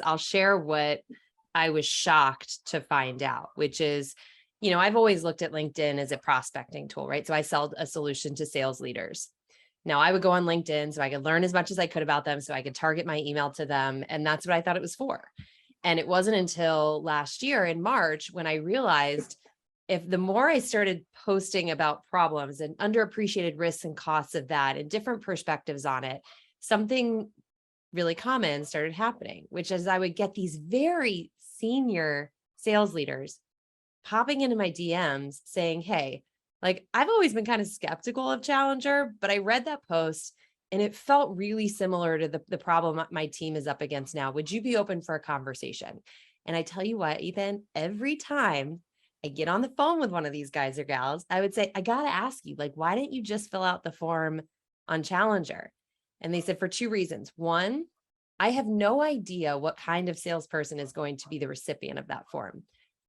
I'll share what I was shocked to find out, which is, I've always looked at LinkedIn as a prospecting tool, right? So I sell a solution to sales leaders. Now I would go on LinkedIn so I could learn as much as I could about them, so I could target my email to them. And that's what I thought it was for. And it wasn't until last year in March when I realized if the more I started posting about problems and underappreciated risks and costs of that and different perspectives on it, something really common started happening, which is I would get these very senior sales leaders popping into my DMs saying, hey, like I've always been kind of skeptical of Challenger, but I read that post and it felt really similar to the problem my team is up against now. Would you be open for a conversation? And I tell you what, Ethan, every time I get on the phone with one of these guys or gals, I would say, I got to ask you, like, why didn't you just fill out the form on Challenger? And they said for two reasons. One, I have no idea what kind of salesperson is going to be the recipient of that form.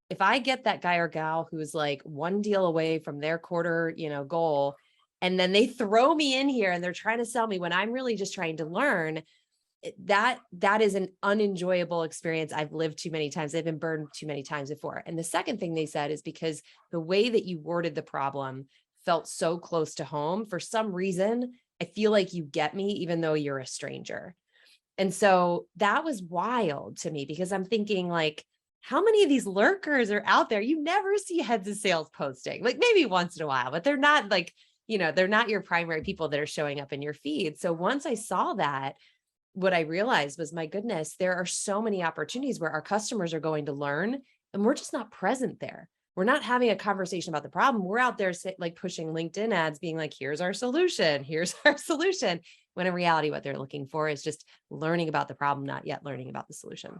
If I get that guy or gal who's like one deal away from their quarter, goal, and then they throw me in here and they're trying to sell me when I'm really just trying to learn, that is an unenjoyable experience I've lived too many times. I've been burned too many times before. And the second thing they said is because the way that you worded the problem felt so close to home. For some reason, I feel like you get me, even though you're a stranger. And so that was wild to me because I'm thinking like, how many of these lurkers are out there? You never see heads of sales posting, like maybe once in a while, but they're not like, they're not your primary people that are showing up in your feed. So once I saw that, what I realized was, my goodness, there are so many opportunities where our customers are going to learn and we're just not present there. We're not having a conversation about the problem. We're out there like pushing LinkedIn ads being like, here's our solution. Here's our solution. When in reality, what they're looking for is just learning about the problem, not yet learning about the solution.